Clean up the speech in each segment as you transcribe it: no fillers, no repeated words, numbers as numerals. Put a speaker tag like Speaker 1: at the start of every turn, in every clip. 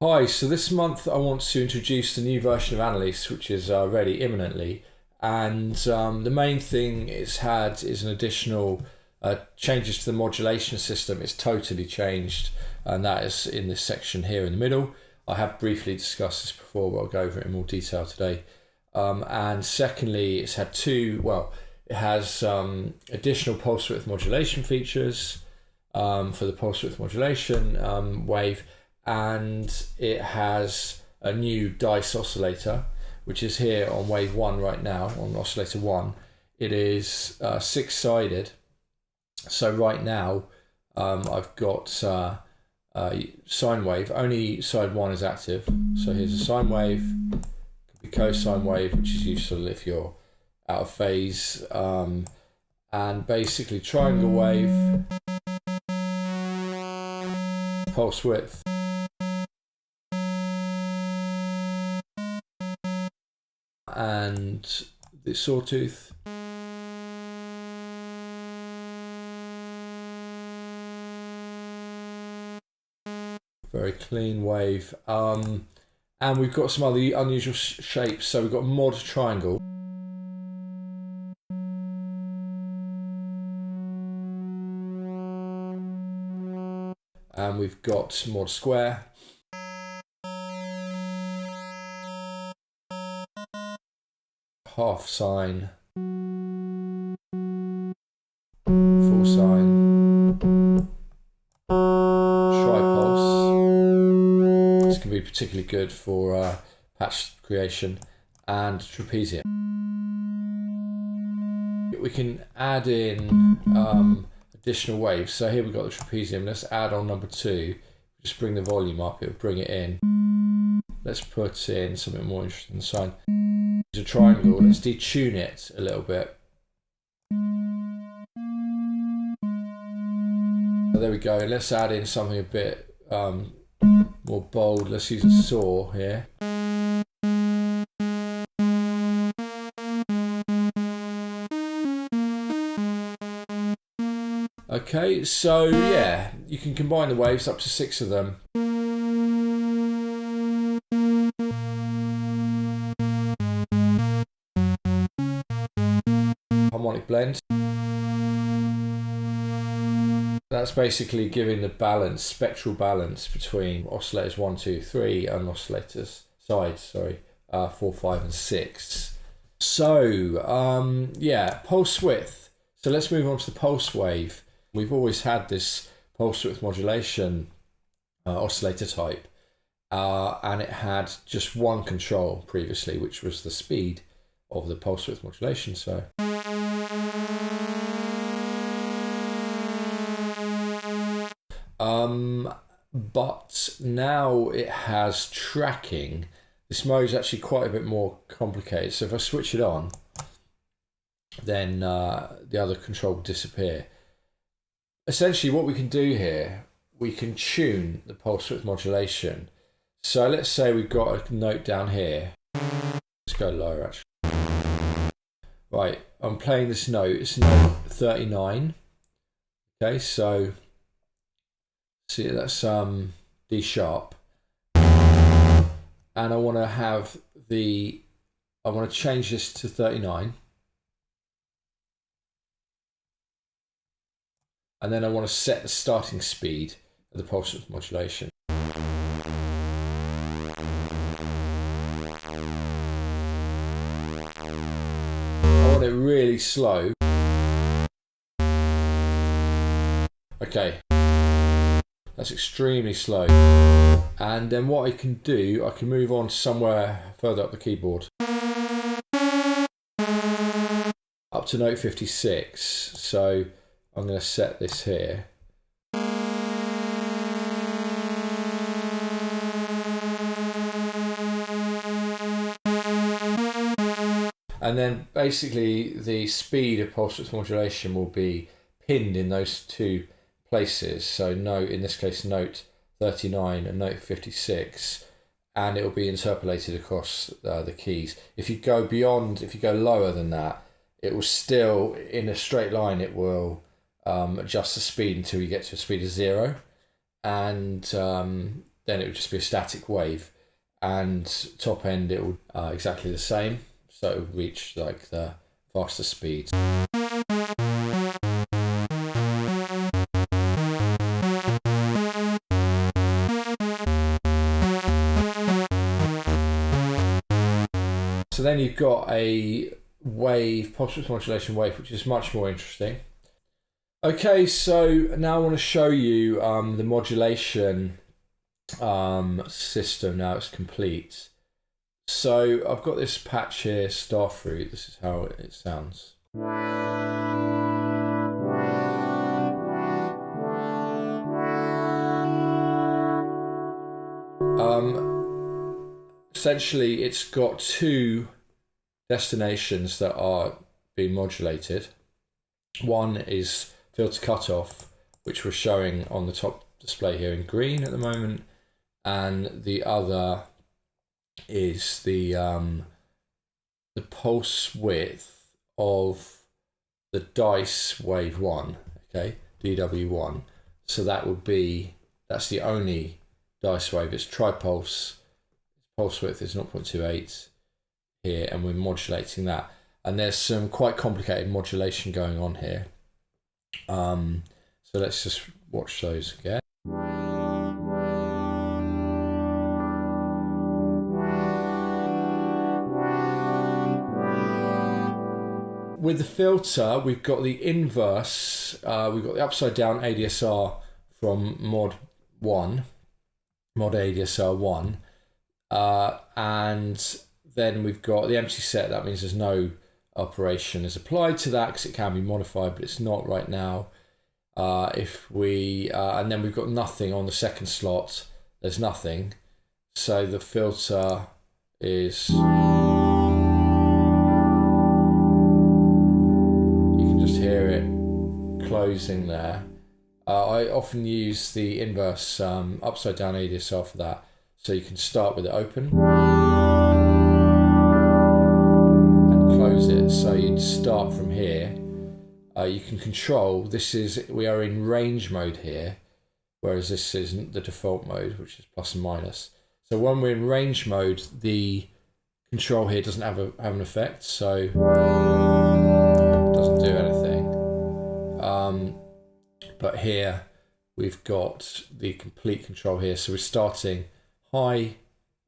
Speaker 1: Hi, so this month I want to introduce the new version of Annaliis, which is ready imminently, and the main thing it's had is an additional changes to the modulation system. It's totally changed, and that is in this section here in the middle. I have briefly discussed this before, but I'll go over it in more detail today. And secondly, it's had it has additional pulse width modulation features for the pulse width modulation wave, and it has a new Dice Oscillator, which is here on wave 1 right now, on oscillator 1. It is 6-sided, so right now I've got sine wave. Only side 1 is active, so here's a sine wave, could be cosine wave, which is useful if you're out of phase, and basically triangle wave, pulse width, and the sawtooth. Very clean wave. And we've got some other unusual shapes. So we've got mod triangle. And we've got mod square. Half sine, full sine, tripulse. This can be particularly good for patch creation, and trapezium. We can add in additional waves. So here we've got the trapezium. Let's add on number 2. Just bring the volume up, it'll bring it in. Let's put in something more interesting than sine. A triangle, let's detune it a little bit. So there we go. Let's add in something a bit more bold. Let's use a saw here. Okay, so yeah, you can combine the waves up to 6 of them. Harmonic blend. That's basically giving the balance, spectral balance between oscillators 1, 2, 3 and oscillators sides, 4, 5 and 6. So yeah, pulse width. So let's move on to the pulse wave. We've always had this pulse width modulation oscillator type, and it had just one control previously, which was the speed of the pulse width modulation. So but now it has tracking. This mode is actually quite a bit more complicated. So if I switch it on, then the other control will disappear. Essentially what we can do here, we can tune the pulse width modulation. So let's say we've got a note down here. Let's go lower actually. Right, I'm playing this note, it's note 39. Okay, so see that's D sharp. And I want to change this to 39. And then I want to set the starting speed of the pulse width modulation. I want it really slow. Okay, that's extremely slow. And then what I can do, I can move on to somewhere further up the keyboard. Up to note 56. So I'm going to set this here. And then basically the speed of pulse width modulation will be pinned in those two places. So note, in this case, note 39 and note 56, and it will be interpolated across the keys. If you go beyond, if you go lower than that, it will still, in a straight line, it will adjust the speed until you get to a speed of 0. And then it would just be a static wave, and top end it would exactly the same, so it would reach like the faster speeds. So then you've got a wave, pulse width modulation wave, which is much more interesting. Okay, so now I want to show you the modulation system. Now it's complete. So I've got this patch here, Starfruit. This is how it sounds. Essentially, it's got two destinations that are being modulated. One is filter cutoff, which we're showing on the top display here in green at the moment, and the other is the pulse width of the Dice wave 1, okay, DW1. So that would be, that's the only Dice wave. It's tripulse. Pulse width is 0.28 here, and we're modulating that. And there's some quite complicated modulation going on here. So let's just watch those again. With the filter, we've got the inverse, we've got the upside down ADSR from Mod ADSR 1. And then we've got the empty set. That means there's no operation is applied to that because it can be modified, but it's not right now. If we and then we've got nothing on the second slot. There's nothing, so the filter is. You can just hear it closing there. I often use the inverse upside down ADSR for that. So you can start with it open and close it. So you'd start from here. You can control, we are in range mode here, whereas this isn't the default mode, which is plus and minus. So when we're in range mode, the control here doesn't have an effect, so it doesn't do anything. But here we've got the complete control here. So we're starting high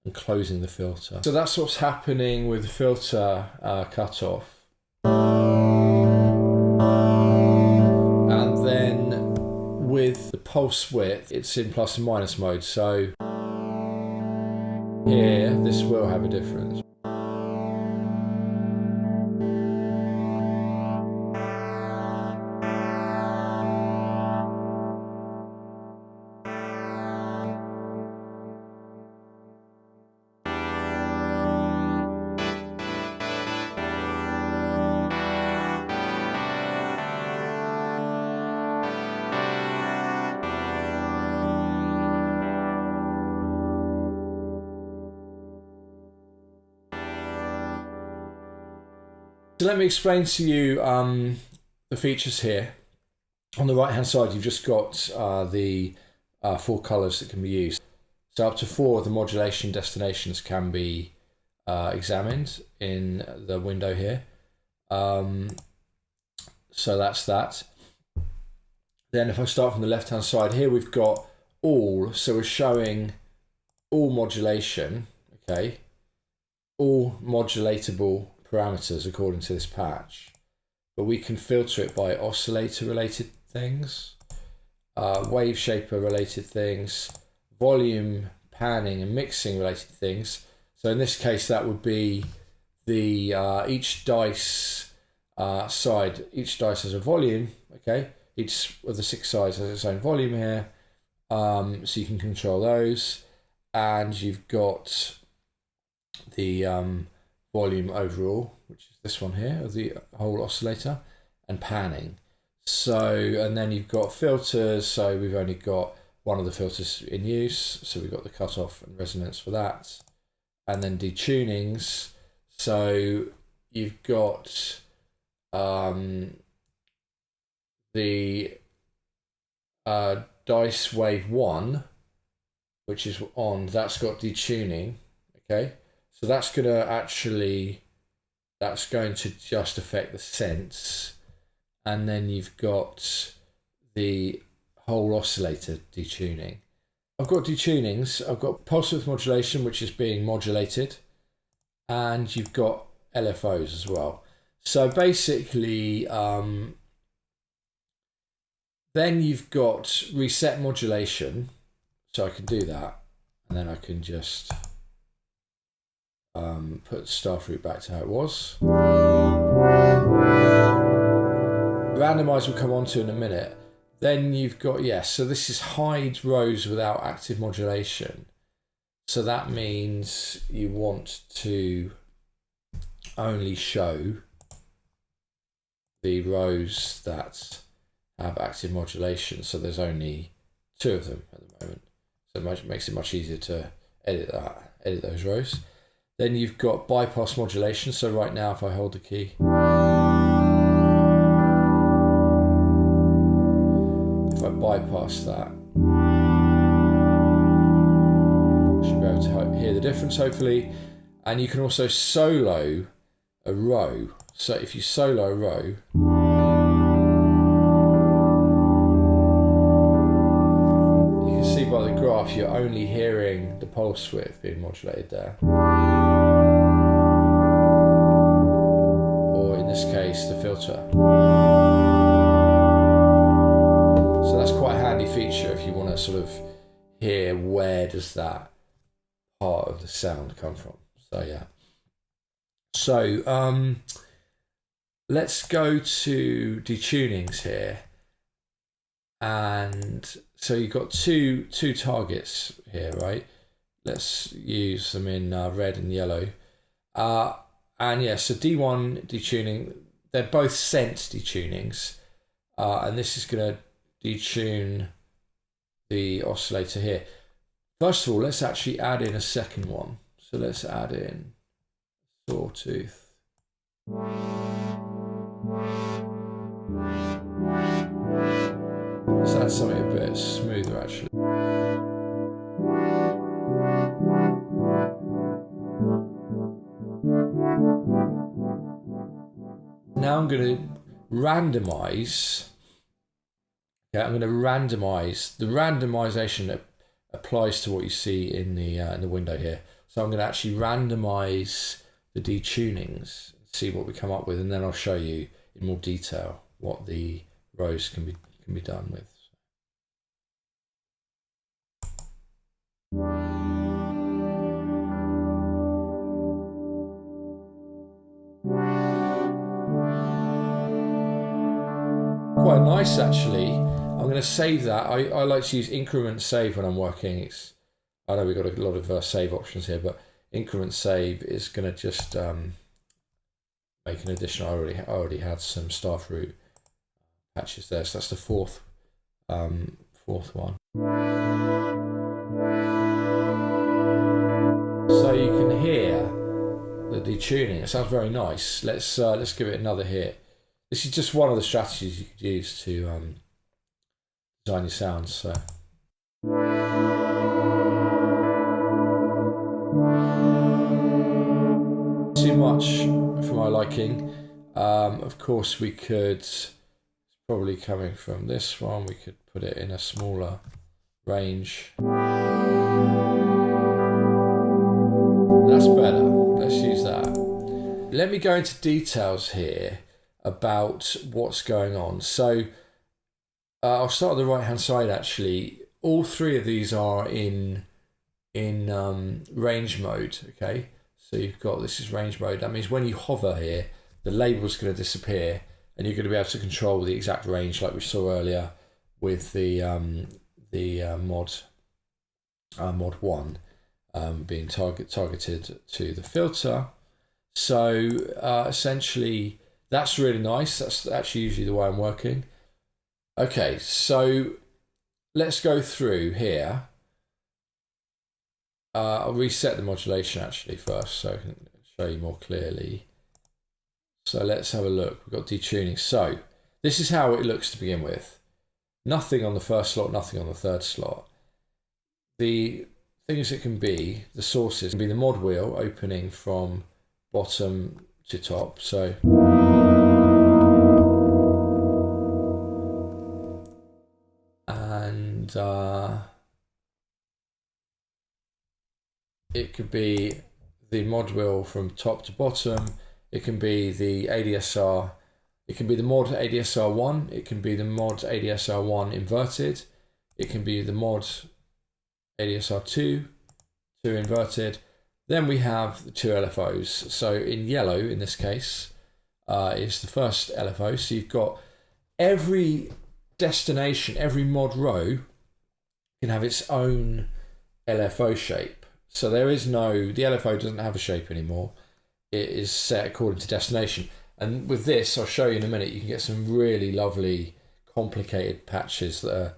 Speaker 1: and closing the filter. So that's what's happening with the filter cutoff. And then with the pulse width, it's in plus and minus mode. So here, this will have a difference. So let me explain to you the features here. On the right hand side, you've just got the 4 colours that can be used. So up to 4 of the modulation destinations can be examined in the window here. So that's that. Then if I start from the left hand side here, we've got all. So we're showing all modulation, okay, all modulatable parameters according to this patch, but we can filter it by oscillator related things, wave shaper related things, volume, panning and mixing related things. So in this case that would be the each dice side, each dice has a volume, okay, each of the 6 sides has its own volume here, so you can control those, and you've got the volume overall, which is this one here of the whole oscillator, and panning. So, and then you've got filters, so we've only got one of the filters in use, so we've got the cutoff and resonance for that, and then detunings. So you've got the Dice wave 1 which is on, that's got detuning. Okay, so that's going to just affect the sense, and then you've got the whole oscillator detuning. I've got detunings. I've got pulse width modulation, which is being modulated, and you've got LFOs as well. So basically, then you've got reset modulation. So I can do that, and then I can just put staff root back to how it was. Randomize will come on to in a minute. Then you've got, yes, so this is hide rows without active modulation. So that means you want to only show the rows that have active modulation. So there's only 2 of them at the moment. So it makes it much easier to edit those rows. Then you've got bypass modulation. So right now, if I hold the key, if I bypass that, you should be able to hear the difference, hopefully. And you can also solo a row. So if you solo a row, you can see by the graph you're only hearing the pulse width being modulated there. Or in this case, the filter. So that's quite a handy feature if you want to sort of hear where does that part of the sound come from. So yeah. So let's go to detunings here. And so you've got two targets here, right? Let's use them in red and yellow. And yeah, so D1 detuning, they're both sent detunings. And this is going to detune the oscillator here. First of all, let's actually add in a second one. So let's add in sawtooth. Let's add something a bit smoother actually. Now I'm going to randomize. Okay, I'm going to randomize. The randomization applies to what you see in the window here. So I'm going to actually randomize the detunings, see what we come up with, and then I'll show you in more detail what the rows can be done with. Quite nice actually. I'm going to save that. I like to use increment save when I'm working. I know we've got a lot of save options here, but increment save is going to just make an addition. I already had some staff root patches there, so that's the fourth one. So you can hear the detuning. It sounds very nice. Let's give it another hit. This is just one of the strategies you could use to design your sounds. So. Too much for my liking. Of course, we could. It's probably coming from this one. We could put it in a smaller range. That's better. Let's use that. Let me go into details here about what's going on. So I'll start on the right hand side actually. All 3 of these are in range mode, okay? So you've got, this is range mode. That means when you hover here, the label's going to disappear and you're going to be able to control the exact range like we saw earlier with the mod 1 being targeted to the filter. So essentially, that's really nice. That's actually usually the way I'm working. Okay, so let's go through here. I'll reset the modulation actually first so I can show you more clearly. So let's have a look. We've got detuning. So this is how it looks to begin with. Nothing on the first slot, nothing on the third slot. The things it can be, the sources, can be the mod wheel opening from bottom to top. So and it could be the mod wheel from top to bottom. It can be the ADSR. It can be the mod ADSR1. It can be the mod ADSR1 inverted. It can be the mod ADSR2, 2 inverted. Then we have the 2 LFOs. So in yellow, in this case, is the first LFO. So you've got every destination, every mod row can have its own LFO shape. So there is no, the LFO doesn't have a shape anymore. It is set according to destination. And with this, I'll show you in a minute, you can get some really lovely, complicated patches that are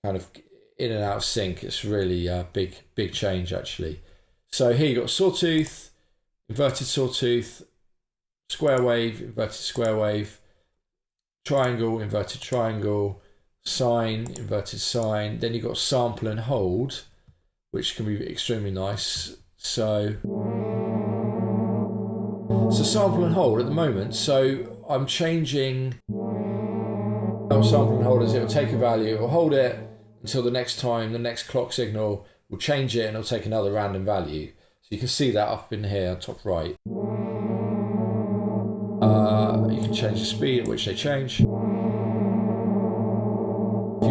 Speaker 1: kind of in and out of sync. It's really a big change, actually. So here you've got sawtooth, inverted sawtooth, square wave, inverted square wave, triangle, inverted triangle, sine, inverted sine. Then you've got sample and hold, which can be extremely nice. So sample and hold at the moment. So I'm changing sample and hold as it will take a value, it will hold it until the next time, the next clock signal will change it and it'll take another random value. So you can see that up in here, top right. You can change the speed at which they change. If you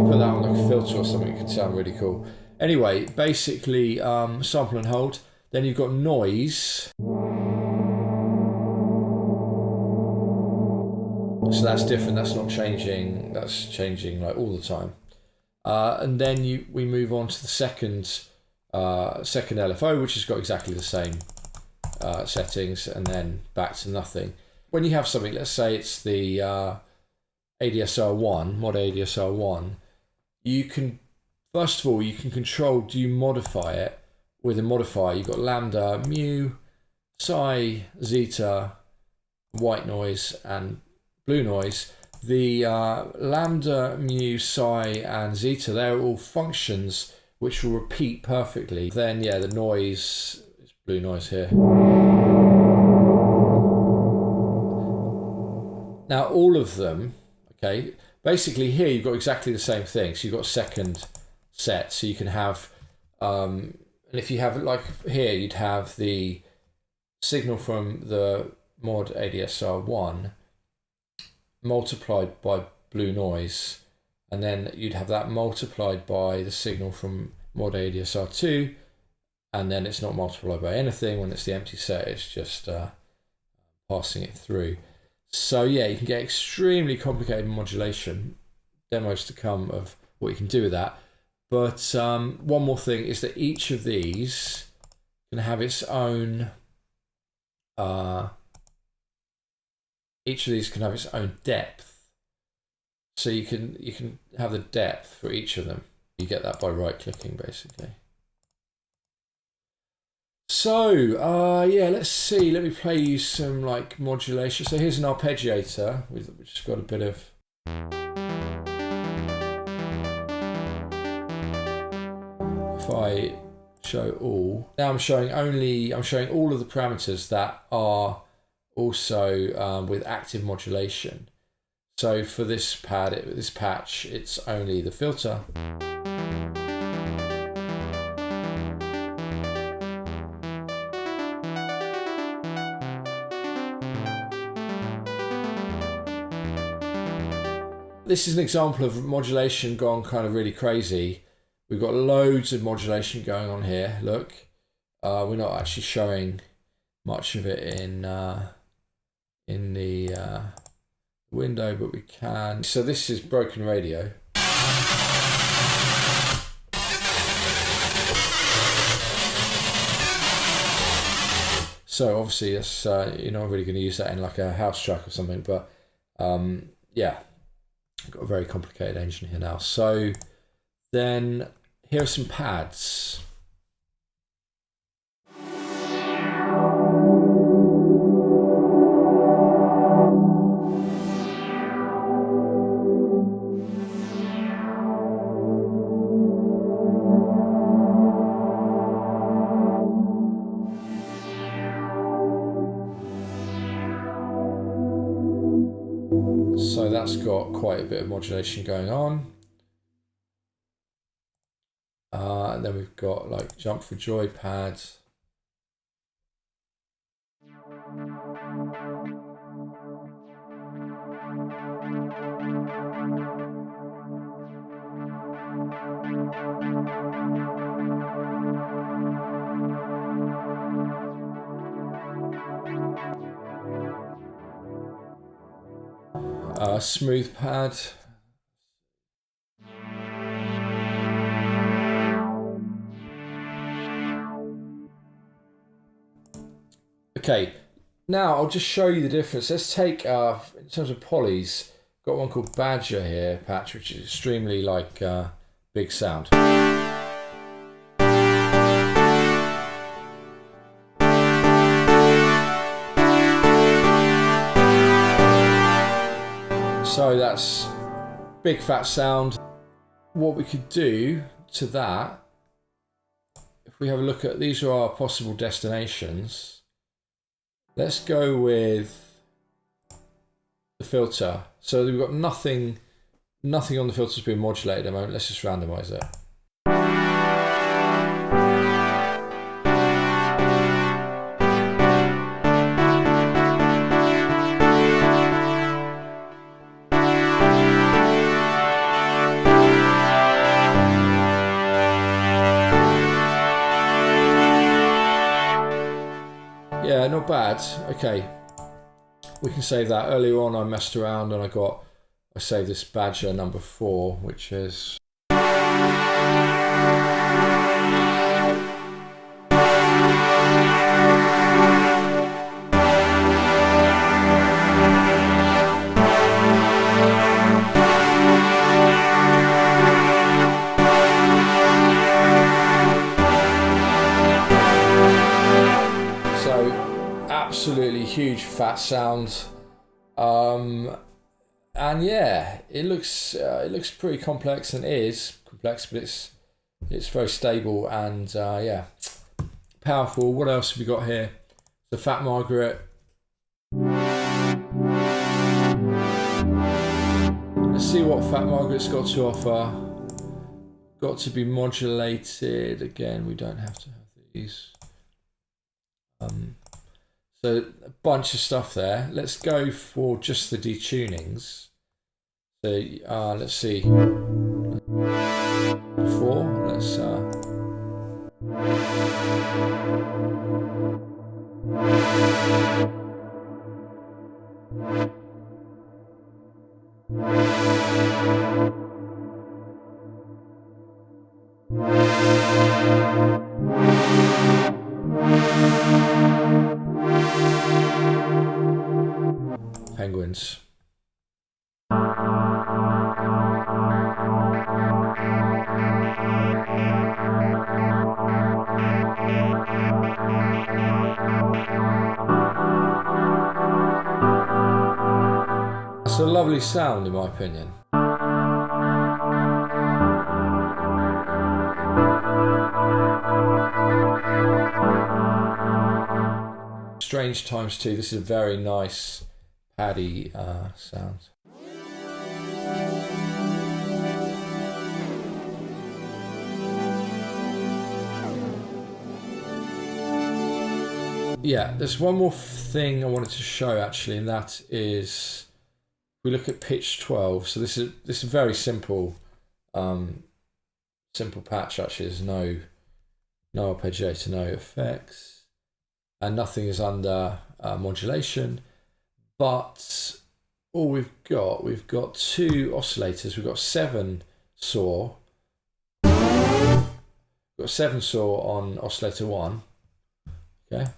Speaker 1: put that on like a filter or something, it can sound really cool. Anyway, basically sample and hold. Then you've got noise. So that's different, that's not changing, that's changing like all the time. And then we move on to the second LFO, which has got exactly the same settings, and then back to nothing. When you have something, let's say it's the ADSR1, mod ADSR1, you can, first of all, you can control, do you modify it with a modifier? You've got lambda, mu, psi, zeta, white noise, and blue noise. The lambda, mu, psi, and zeta, they're all functions which will repeat perfectly. Then, yeah, the noise, it's blue noise here. Now, all of them, okay, basically here you've got exactly the same thing. So you've got second set, so you can have, and if you have, like here, you'd have the signal from the mod ADSR1 multiplied by blue noise, and then you'd have that multiplied by the signal from mod ADSR2, and then it's not multiplied by anything. When it's the empty set, it's just passing it through. So yeah, you can get extremely complicated modulation. Demos to come of what you can do with that. But one more thing is that each of these can have its own depth. So you can have the depth for each of them. You get that by right clicking, basically. So yeah, let's see. Let me play you some like modulation. So here's an arpeggiator which has got a bit of. If I show all, now I'm showing all of the parameters that are also with active modulation. So for this patch, it's only the filter. This is an example of modulation gone kind of really crazy. We've got loads of modulation going on here. Look, we're not actually showing much of it in the window, but we can. So this is broken radio. So obviously, that's, you're not really going to use that in like a house track or something, but yeah. I've got a very complicated engine here now. So then here are some pads. So that's got quite a bit of modulation going on. And then we've got like Jump for Joy pads. Smooth pad. Okay, now I'll just show you the difference. Let's take, in terms of polys, got one called Badger here, patch, which is extremely like big sound. So that's big fat sound. What we could do to that, if we have a look at, these are our possible destinations. Let's go with the filter. So we've got nothing on the filters being modulated at the moment. Let's just randomize it. Yeah, not bad. Okay, we can save that. Earlier on I messed around and I saved this Badger number 4, which is absolutely huge fat sound, and yeah, it looks pretty complex, and is complex, but it's very stable and yeah, powerful. What else have we got here? The Fat Margaret. Let's see what Fat Margaret's got to offer. Got to be modulated again. We don't have to have these. So a bunch of stuff there. Let's go for just the detunings. So let's see. 4. Let's penguins. It's a lovely sound in my opinion. Strange times 2. This is a very nice paddy sound. Yeah, there's one more thing I wanted to show actually, and that is we look at pitch 12. So this is very simple, simple patch actually. There's no arpeggiator, no effects, and nothing is under modulation. But all we've got 2 oscillators. We've got 7 saw. We've got 7 saw on oscillator 1. Okay.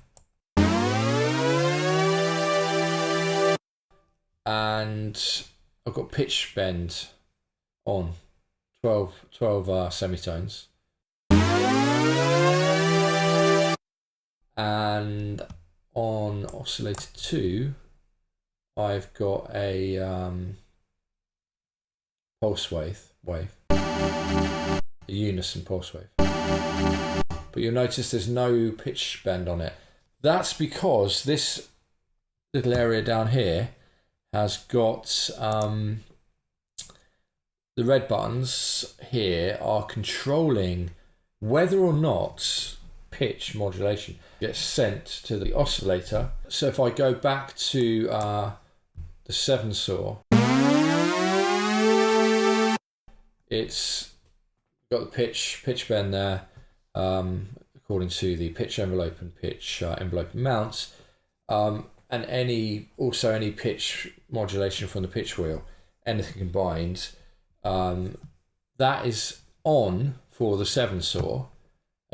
Speaker 1: And I've got pitch bend on 12 semitones. And on oscillator 2, I've got a pulse wave, a unison pulse wave. But you'll notice there's no pitch bend on it. That's because this little area down here has got the red buttons here are controlling whether or not pitch modulation gets sent to the oscillator. So if I go back to the 7 saw, it's got the pitch bend there, according to the pitch envelope and pitch envelope mount, and any pitch modulation from the pitch wheel, anything combined. That is on for the 7 saw.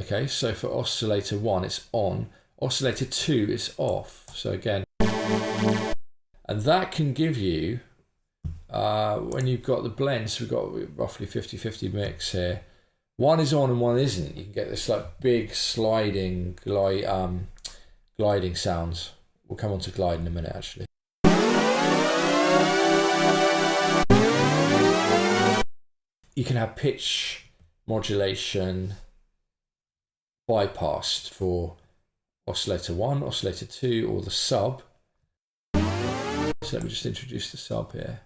Speaker 1: Okay, so for oscillator 1 it's on, oscillator 2 is off. So again, and that can give you, when you've got the blends, we've got roughly 50-50 mix here. One is on and one isn't. You can get this like big sliding gliding sounds. We'll come on to glide in a minute actually. You can have pitch modulation bypassed for oscillator 1, oscillator 2, or the sub. So let me just introduce the sub here.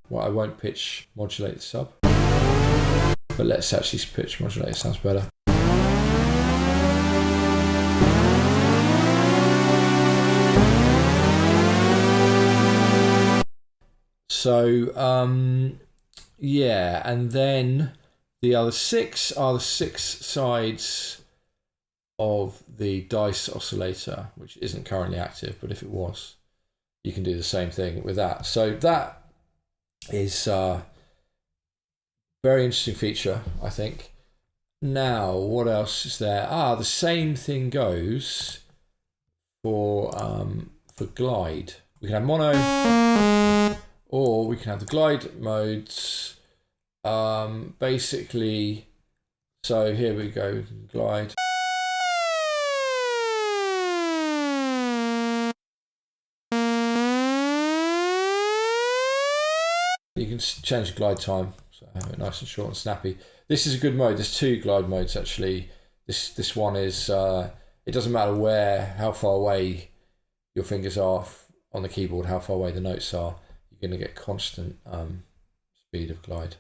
Speaker 1: Well, I won't pitch modulate the sub, but let's actually pitch modulate, it sounds better. So, yeah, and then the other 6 are the 6 sides of the Dice Oscillator, which isn't currently active, but if it was, you can do the same thing with that. So that is a very interesting feature, I think. Now, what else is there? The same thing goes for glide. We can have mono, or we can have the glide modes. Basically, so here we go, we can glide. You can change the glide time, so have it nice and short and snappy. This is a good mode. There's 2 glide modes actually. This one is, it doesn't matter how far away your fingers are on the keyboard, how far away the notes are, you're going to get constant speed of glide.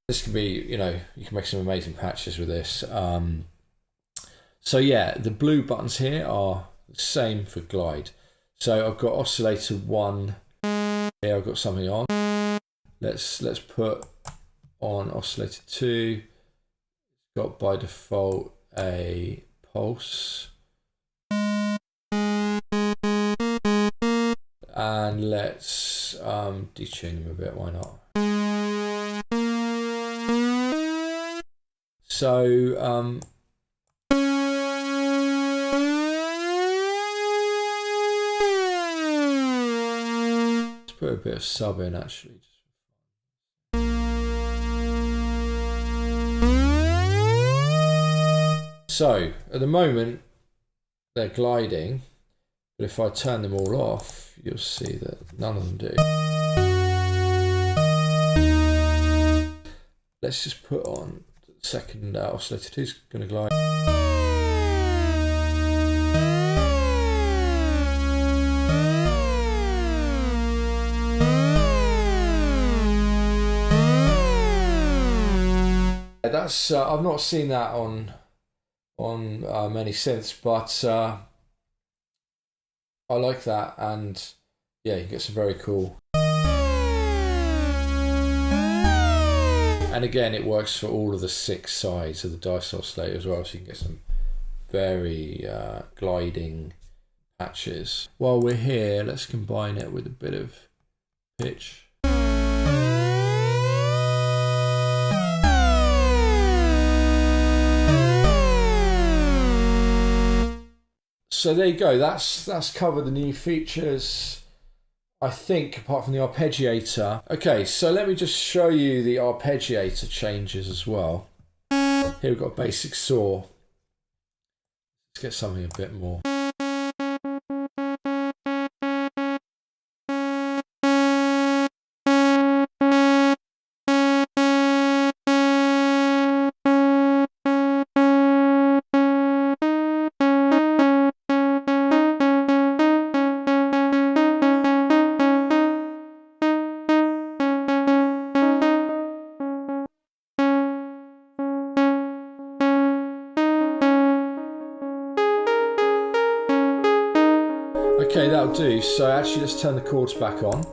Speaker 1: This can be, you can make some amazing patches with this. So yeah, the blue buttons here are the same for glide. So I've got oscillator 1 here, I've got something on. Let's put on oscillator 2. It's got by default a pulse. And let's detune them a bit, why not? So put a bit of sub in actually. So at the moment they're gliding, but if I turn them all off, you'll see that none of them do. Let's just put on the second oscillator 2 is going to glide. That's I've not seen that on many synths, but I like that, and yeah, you get some very cool. And again, it works for all of the 6 sides of the Dice Oscillator as well, so you can get some very gliding patches. While we're here, let's combine it with a bit of pitch. So there you go, that's covered the new features, I think, apart from the arpeggiator. Okay, so let me just show you the arpeggiator changes as well. Here we've got a basic saw. Let's get something a bit more. that'll do. So actually, let's turn the chords back on.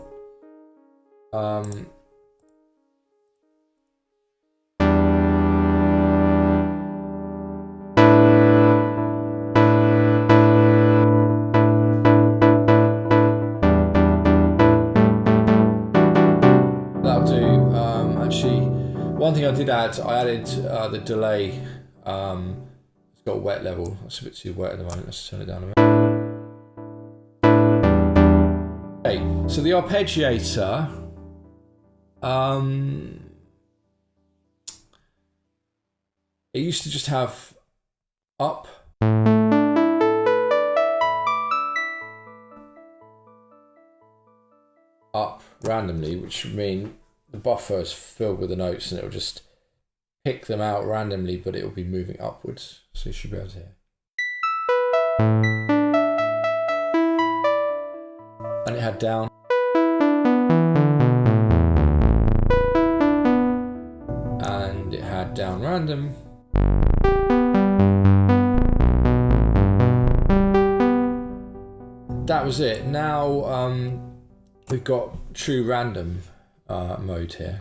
Speaker 1: That'll do. Actually, one thing I did add, I added the delay. It's got a wet level. That's a bit too wet at the moment. Let's turn it down a bit. Okay, so the arpeggiator, it used to just have up, up randomly, which would mean the buffer is filled with the notes and it'll just pick them out randomly, but it will be moving upwards. So you should be able to hear. And it had down. And it had down random. That was it. Now we've got true random mode here.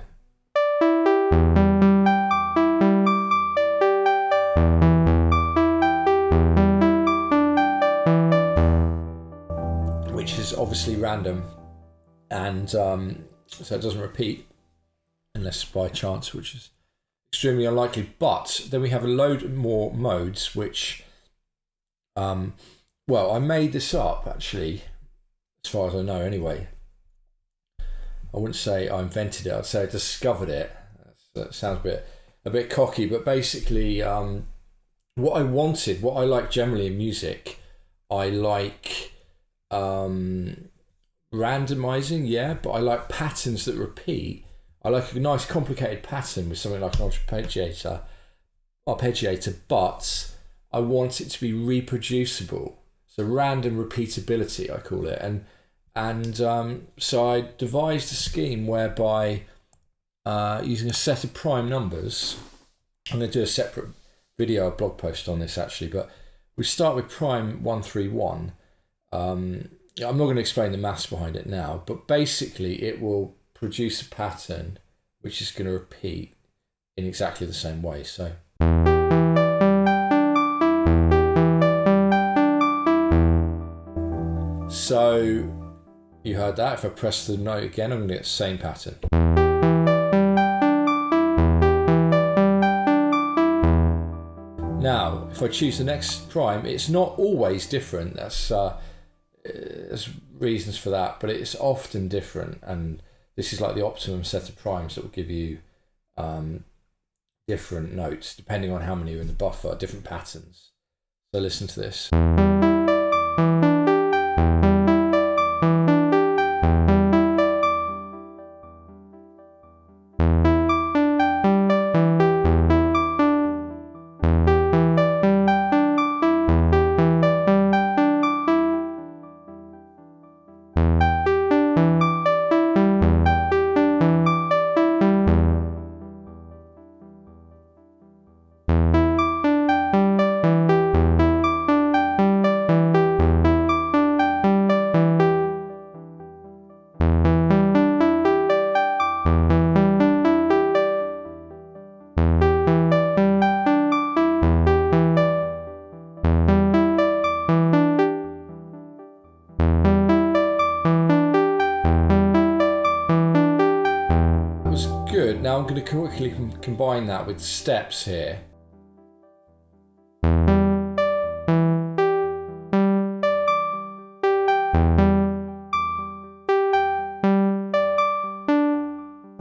Speaker 1: Which is obviously random, and so it doesn't repeat unless by chance, which is extremely unlikely. But then we have a load more modes, which, well, I made this up actually, as far as I know anyway. I wouldn't say I invented it, I'd say I discovered it. That sounds a bit cocky, but basically what I wanted, what I like generally in music, I like randomizing, yeah, but I like patterns that repeat. I like a nice complicated pattern with something like an arpeggiator, but I want it to be reproducible. So random repeatability, I call it, and so I devised a scheme whereby using a set of prime numbers, I'm going to do a separate video, a blog post on this actually, but we start with prime 131. I'm not going to explain the maths behind it now, but basically it will produce a pattern which is going to repeat in exactly the same way. So you heard that. If I press the note again, I'm going to get the same pattern. Now, if I choose the next prime, it's not always different. There's reasons for that, but it's often different, and this is like the optimum set of primes that will give you different notes depending on how many are in the buffer, different patterns. So listen to this. Good. Now I'm going to quickly combine that with steps here.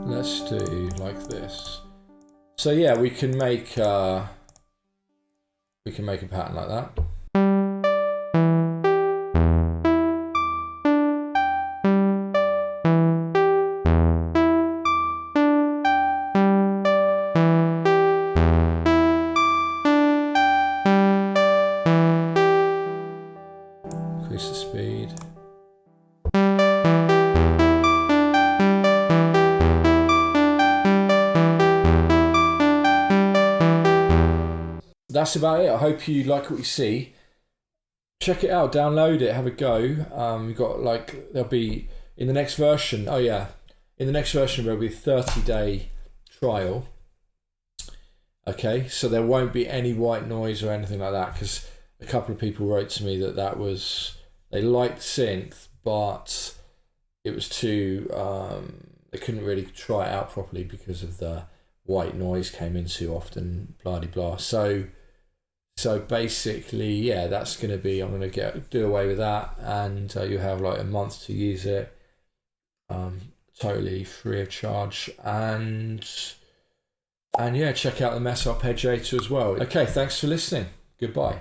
Speaker 1: Let's do like this. So yeah, we can make a pattern like that. Increase the speed. That's about it. I hope you like what you see. check it out, download it, have a go. We've got like, there'll be in the next version. Oh yeah, in the next version there'll be a 30-day trial. Okay, so there won't be any white noise or anything like that, because a couple of people wrote to me that was, they liked synth, but it was too, they couldn't really try it out properly because of the white noise came in too often, blah de blah. So basically, yeah, that's going to be, I'm going to do away with that, and you have like a month to use it, totally free of charge, and yeah, check out the Mess Arpeggiator as well. Okay, thanks for listening. Goodbye.